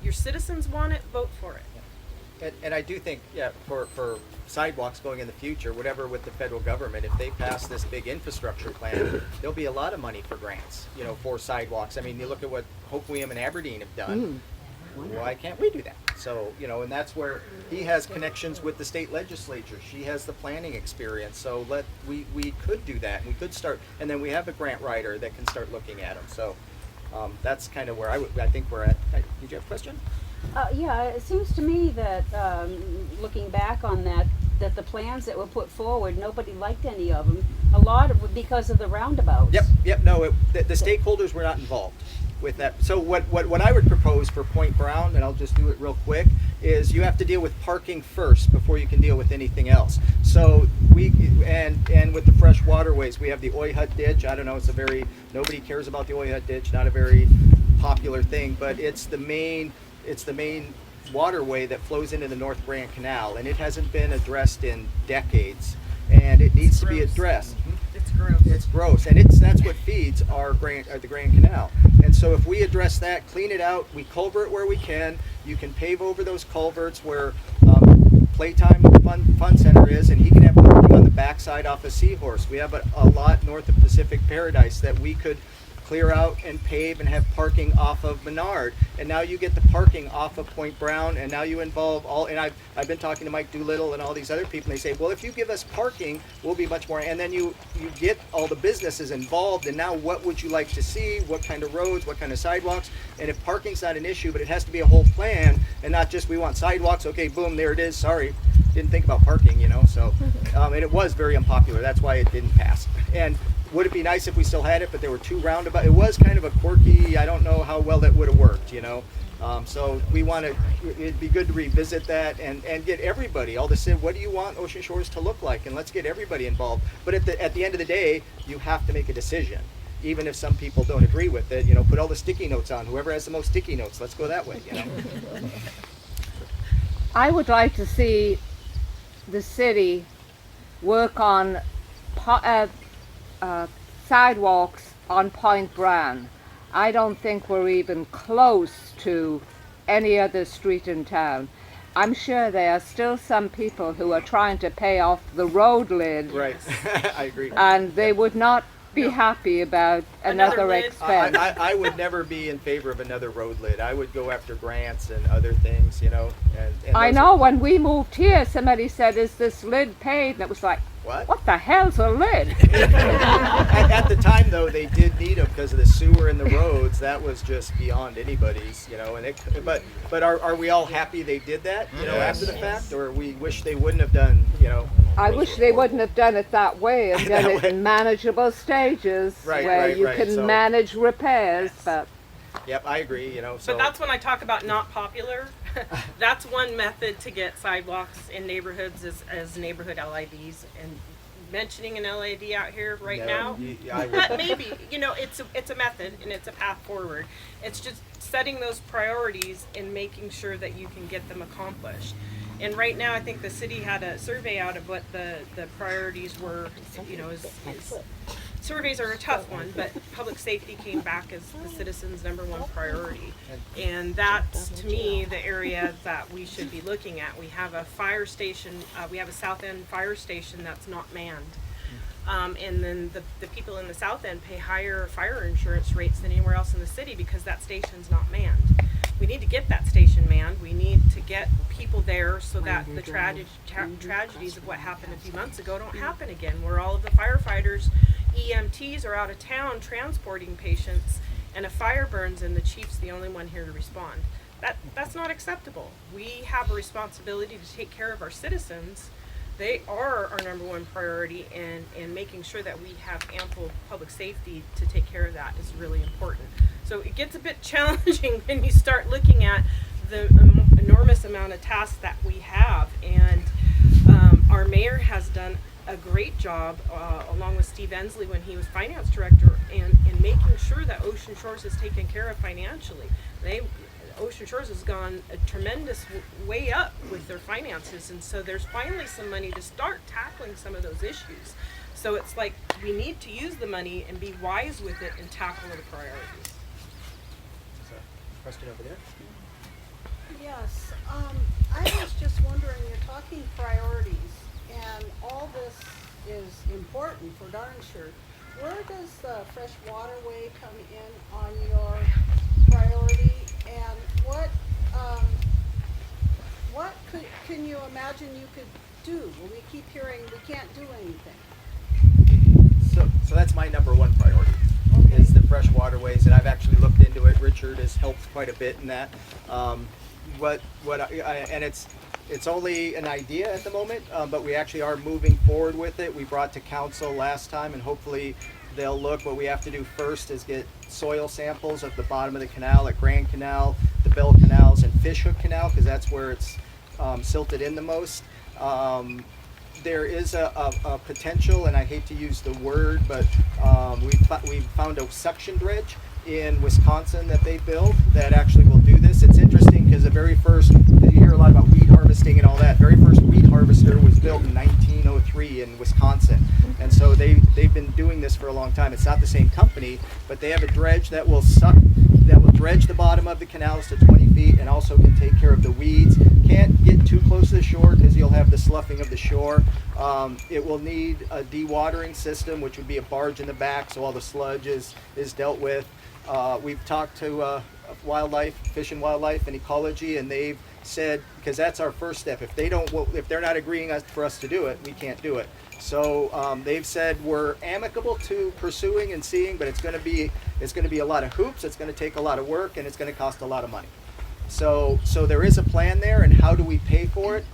your citizens want it, vote for it. And I do think, for sidewalks going in the future, whatever with the federal government, if they pass this big infrastructure plan, there'll be a lot of money for grants, for sidewalks. I mean, you look at what Hope William and Aberdeen have done. Why can't we do that? So, and that's where he has connections with the state legislature. She has the planning experience. So we could do that, and we could start, and then we have a grant writer that can start looking at them. So that's kind of where I think we're at. Did you have a question? Yeah, it seems to me that looking back on that the plans that were put forward, nobody liked any of them. A lot of it because of the roundabouts. Yep. No, the stakeholders were not involved with that. So what I would propose for Point Brown, and I'll just do it real quick, is you have to deal with parking first before you can deal with anything else. So and with the fresh waterways, we have the Oi Hut ditch. I don't know, nobody cares about the Oi Hut ditch, not a very popular thing, but it's the main waterway that flows into the North Grand Canal, and it hasn't been addressed in decades, and it needs to be addressed. It's gross. It's gross, and that's what feeds the Grand Canal. And so if we address that, clean it out, we culvert where we can. You can pave over those culverts where Playtime Fun Center is, and he can have parking on the backside off of Seahorse. We have a lot north of Pacific Paradise that we could clear out and pave and have parking off of Menard, and now you get the parking off of Point Brown, and now you involve and I've been talking to Mike Doolittle and all these other people, and they say, well, if you give us parking, we'll be much more, and then you get all the businesses involved, and now what would you like to see, what kind of roads, what kind of sidewalks, and if parking's not an issue, but it has to be a whole plan, and not just we want sidewalks, okay, boom, there it is, sorry, didn't think about parking, so, and it was very unpopular, that's why it didn't pass. And would it be nice if we still had it, but there were two roundabouts? It was kind of a quirky, I don't know how well that would have worked, So it'd be good to revisit that and get everybody, all the city, what do you want Ocean Shores to look like? And let's get everybody involved. But at the end of the day, you have to make a decision. Even if some people don't agree with it, put all the sticky notes on. Whoever has the most sticky notes, let's go that way, I would like to see the city work on sidewalks on Point Brown. I don't think we're even close to any other street in town. I'm sure there are still some people who are trying to pay off the road lid. Right, I agree. And they would not be happy about another expense. I would never be in favor of another road lid. I would go after grants and other things, And I know when we moved here, somebody said, is this lid paid? And it was like, what the hell's a lid? At the time, though, they did need them because of the sewer and the roads. That was just beyond anybody's, And but are we all happy they did that, after the fact, or we wish they wouldn't have done, I wish they wouldn't have done it that way and done it in manageable stages where you can manage repairs. But yep, I agree. But that's when I talk about not popular. That's one method to get sidewalks in neighborhoods as neighborhood LIDs, and mentioning an LID out here now. But maybe it's a method and it's a path forward. It's just setting those priorities and making sure that you can get them accomplished. And right now, I think the city had a survey out of what the priorities were. Surveys are a tough one, but public safety came back as the citizens' number one priority. And that's, to me, the area that we should be looking at. We have a fire station, we have a South End fire station that's not manned. And then the people in the South End pay higher fire insurance rates than anywhere else in the city because that station's not manned. We need to get that station manned. We need to get people there so that the tragedies of what happened a few months ago don't happen again, where all of the firefighters, EMTs are out of town transporting patients, and a fire burns and the chief's the only one here to respond. That's not acceptable. We have a responsibility to take care of our citizens. They are our number one priority, and making sure that we have ample public safety to take care of that is really important. So it gets a bit challenging when you start looking at the enormous amount of tasks that we have, and our mayor has done a great job, along with Steve Ensley when he was finance director, in making sure that Ocean Shores is taken care of financially. Ocean Shores has gone a tremendous way up with their finances, and so there's finally some money to start tackling some of those issues. So it's like we need to use the money and be wise with it and tackle the priorities. Question over there. is important for darn sure. Where does the fresh waterway come in on your priority, and what can you imagine you could do? Well, we keep hearing we can't do anything. So that's my number one priority, Okay. is the fresh waterways, and I've actually looked into it. Richard has helped quite a bit in that. And it's only an idea at the moment, but we actually are moving forward with it. We brought to council last time, and hopefully they'll look. What we have to do first is get soil samples of the bottom of the canal at Grand Canal, the Bell Canals, and Fishhook Canal, because that's where it's silted in the most. There is a potential, and I hate to use the word, but we found a suction dredge in Wisconsin that they built that actually will do this. It's interesting because the very first, you hear a lot about weed harvesting and all that, very first weed harvester was built in 1903 in Wisconsin. And so they've been doing this for a long time. It's not the same company, but they have a dredge that will dredge the bottom of the canals to 20 feet and also can take care of the weeds. Can't get too close to the shore because you'll have the sloughing of the shore. It will need a dewatering system, which would be a barge in the back, so all the sludge is dealt with. We've talked to wildlife, Fish and Wildlife and Ecology, and they've said, because that's our first step. If they're not agreeing for us to do it, we can't do it. So they've said we're amicable to pursuing and seeing, but it's going to be a lot of hoops. It's going to take a lot of work, and it's going to cost a lot of money. So there is a plan there, and how do we pay for it?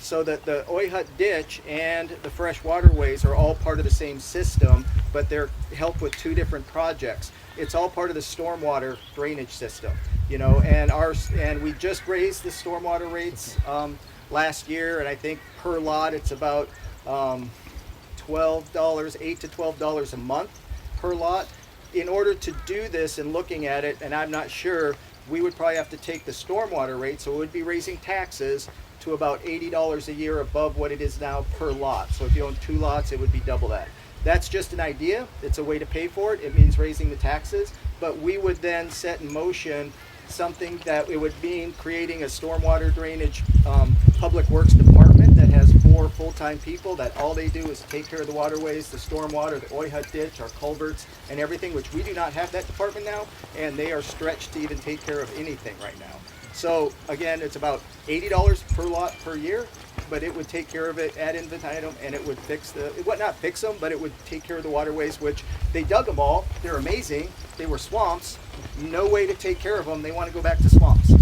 So that the Oyhut ditch and the fresh waterways are all part of the same system, but they're helped with two different projects. It's all part of the stormwater drainage system, and we just raised the stormwater rates last year, and I think per lot it's about $8 to $12 a month per lot. In order to do this and looking at it, and I'm not sure, we would probably have to take the stormwater rate, so it would be raising taxes to about $80 a year above what it is now per lot. So if you own 2 lots, it would be double that. That's just an idea. It's a way to pay for it. It means raising the taxes, but we would then set in motion something that it would mean creating a stormwater drainage public works department that has 4 full-time people that all they do is take care of the waterways, the stormwater, the Oyhut ditch, our culverts, and everything, which we do not have that department now, and they are stretched to even take care of anything right now. So again, it's about $80 per lot per year, but it would take care of it ad infinitum, and it would not fix them, but it would take care of the waterways, which they dug them all. They're amazing. They were swamps. No way to take care of them. They want to go back to swamps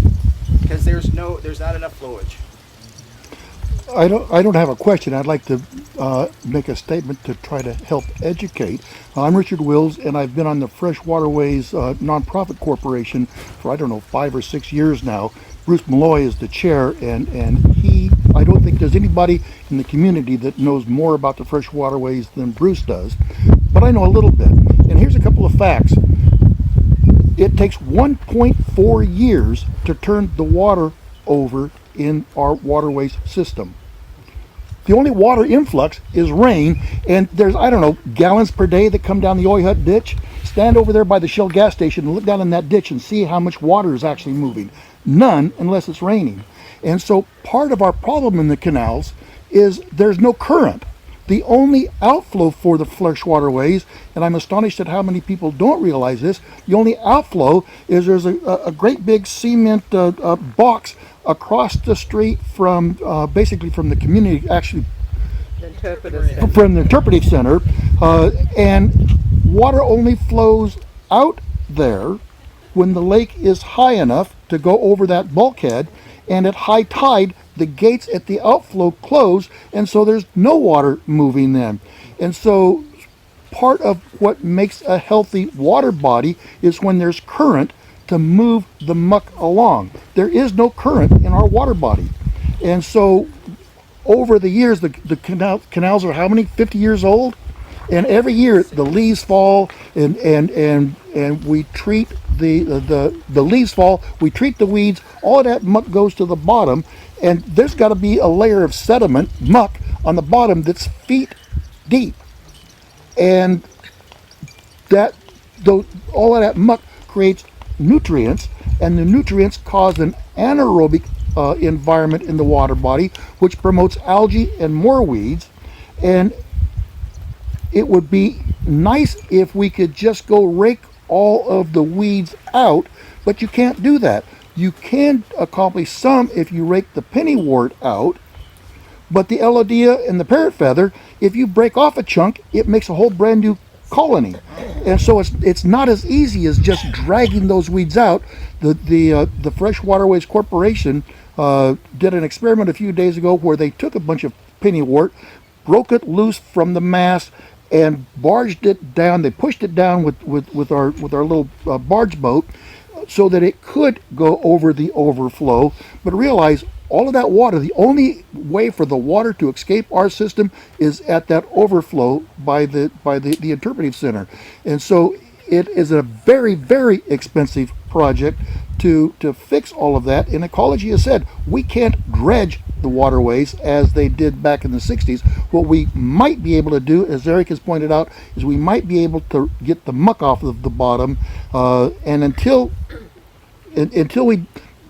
because there's not enough flowage. I don't have a question. I'd like to make a statement to try to help educate. I'm Richard Wills, and I've been on the Fresh Waterways nonprofit corporation for 5 or 6 years now. Bruce Malloy is the chair, and I don't think there's anybody in the community that knows more about the fresh waterways than Bruce does, but I know a little bit. And here's a couple of facts. It takes 1.4 years to turn the water over in our waterways system. The only water influx is rain, and there's, gallons per day that come down the Oyhut ditch. Stand over there by the Shell gas station and look down in that ditch and see how much water is actually moving. None unless it's raining. And so part of our problem in the canals is there's no current. The only outflow for the fresh waterways, and I'm astonished at how many people don't realize this, the only outflow is there's a great big cement box across the street from basically from the community, actually from the interpretive center, and water only flows out there when the lake is high enough to go over that bulkhead, and at high tide the gates at the outflow close, and so there's no water moving then. And so part of what makes a healthy water body is when there's current to move the muck along. There is no current in our water body. And so over the years, the canals are how many? 50 years old? And every year the leaves fall, and we treat the leaves fall, we treat the weeds, all of that muck goes to the bottom, and there's got to be a layer of sediment, muck, on the bottom that's feet deep. And all of that muck creates nutrients, and the nutrients cause an anaerobic environment in the water body, which promotes algae and more weeds. And it would be nice if we could just go rake all of the weeds out, but you can't do that. You can accomplish some if you rake the pennywort out, but the elodea and the parrot feather, if you break off a chunk, it makes a whole brand new colony. And so it's not as easy as just dragging those weeds out. The Fresh Waterways Corporation did an experiment a few days ago where they took a bunch of pennywort, broke it loose from the mass, and barged it down. They pushed it down with our little barge boat so that it could go over the overflow. But realize all of that water, the only way for the water to escape our system is at that overflow by the interpretive center. And so it is a very, very expensive project to fix all of that. And ecology has said we can't dredge the waterways as they did back in the 60s. What we might be able to do, as Eric has pointed out, is we might be able to get the muck off of the bottom. And until we,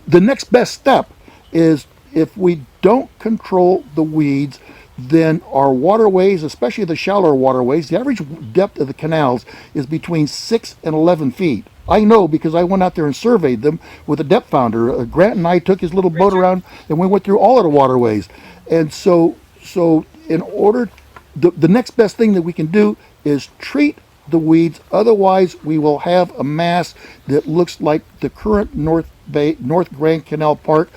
the next best step is if we don't control the weeds, then our waterways, especially the shallower waterways, the average depth of the canals is between 6 and 11 feet. I know because I went out there and surveyed them with a depth founder. Grant and I took his little boat around and we went through all of the waterways. And so in order, the next best thing that we can do is treat the weeds. Otherwise, we will have a mass that looks like the current North Grand Canal Park.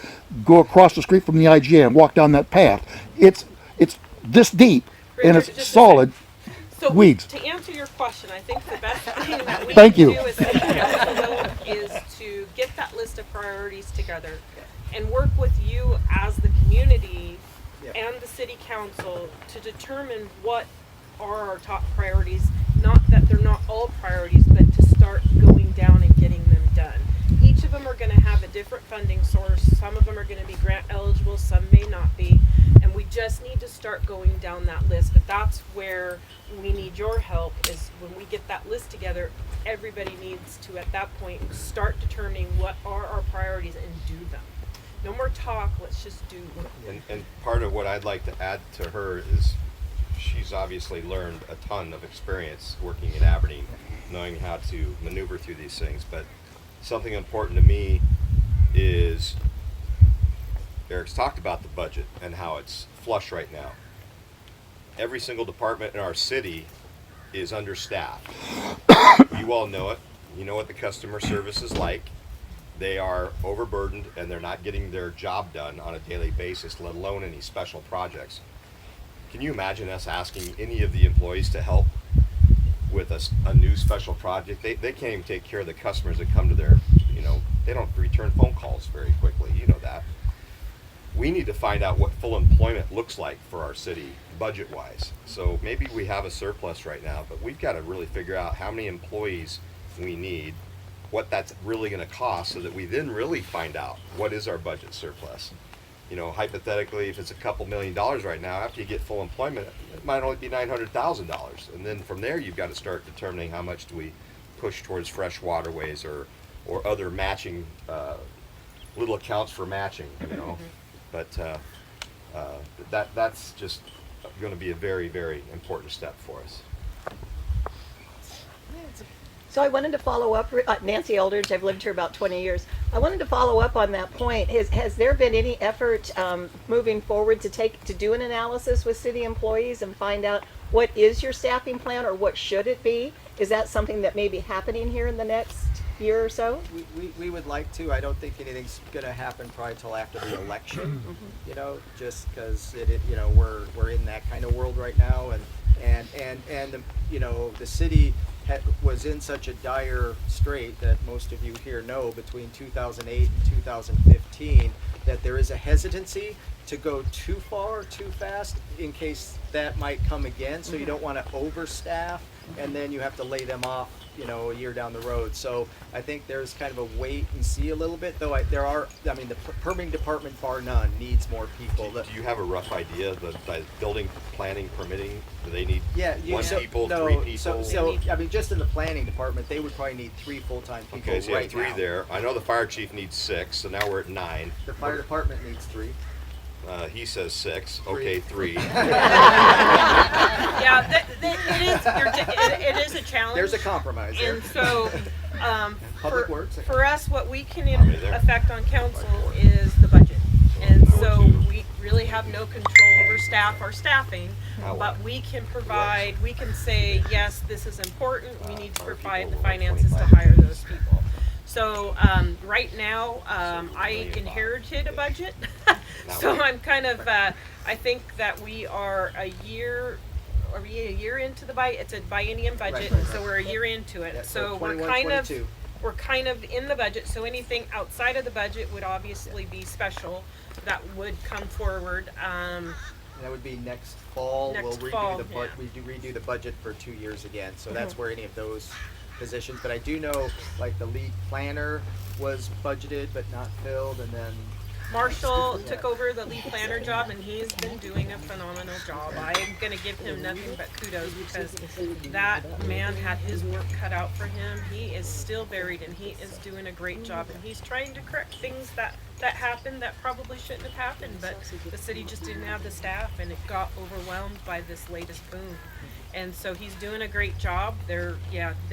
Go across the street from the IGA and walk down that path. It's this deep and Richard, it's just a solid So weeds. to answer your question, I think the best thing that we Thank can you. do as city council is to get that list of priorities together and work with you as the community Yeah. and the city council to determine what are our top priorities. Not that they're not all priorities, but to start going down and getting them done. Each of them are going to have a different funding source. Some of them are going to be grant eligible, some may not be. And we just need to start going down that list. But that's where we need your help, is when we get that list together, everybody needs to, at that point, start determining what are our priorities and do them. No more talk, let's just do them. And part of what I'd like to add to her is she's obviously learned a ton of experience working in Aberdeen, knowing how to maneuver through these things. But something important to me is Eric's talked about the budget and how it's flush right now. Every single department in our city is understaffed. You all know it. You know what the customer service is like. They are overburdened and they're not getting their job done on a daily basis, let alone any special projects. Can you imagine us asking any of the employees to help with a new special project? They can't even take care of the customers that come to their, they don't return phone calls very quickly. You know that. We need to find out what full employment looks like for our city budget-wise. So maybe we have a surplus right now, but we've got to really figure out how many employees we need, what that's really going to cost, so that we then really find out what is our budget surplus. Hypothetically, if it's a couple $1 million right now, after you get full employment, it might only be $900,000. And then from there, you've got to start determining how much do we push towards fresh waterways or other matching, little accounts for matching, But that's just going to be a very, very important step for us. So I wanted to follow up, Nancy Eldridge, I've lived here about 20 years. I wanted to follow up on that point. Has there been any effort moving forward to do an analysis with city employees and find out what is your staffing plan, or what should it be? Is that something that may be happening here in the next year or so? We would like to. I don't think anything's going to happen probably till after the election. Just because we're in that kind of world right now, and the city was in such a dire strait that most of you here know between 2008 and 2015 that there is a hesitancy to go too far, too fast, in case that might come again. So you don't want to overstaff and then you have to lay them off, you know, a year down the road. So I think there's kind of a wait and see a little bit, though. I mean, the permitting department, bar none, needs more people. Do you have a rough idea, the building, planning, permitting, do they need one so, people, no, 3 people? So I mean, just in the planning department, they would probably need 3 full-time people Okay, so you have right 3 now. there. I know the fire chief needs 6, so now we're at 9. The fire department needs 3. He says 6. 3. Okay, 3. Yeah, it is a challenge. There's a compromise there. And so, Public Works. for us, what we can many there? affect on council is the budget. And so we really have no control over staff or staffing, but we can provide, we can say, yes, this is important, we need to provide the finances to hire those people. So, right now, I inherited a budget, so I'm kind of, I think that we are a year into the it's a biennium budget, Right. so we're a year into it. Yeah, So we're 21, kind of, 22. we're kind of in the budget, so anything outside of the budget would obviously be special that would come forward. That would be next fall. Next We'll redo fall, the yeah. redo the budget for 2 years again. So that's where any of those positions. But I do know, like, the lead planner was budgeted but not filled, and then Marshall took over the lead planner job, and he's been doing a phenomenal job. I'm gonna give him nothing but kudos, because that man had his work cut out for him. He is still buried, and he is doing a great job, and he's trying to correct things that happened that probably shouldn't have happened, but the city just didn't have the staff, and it got overwhelmed by this latest boom. And so he's doing a great job.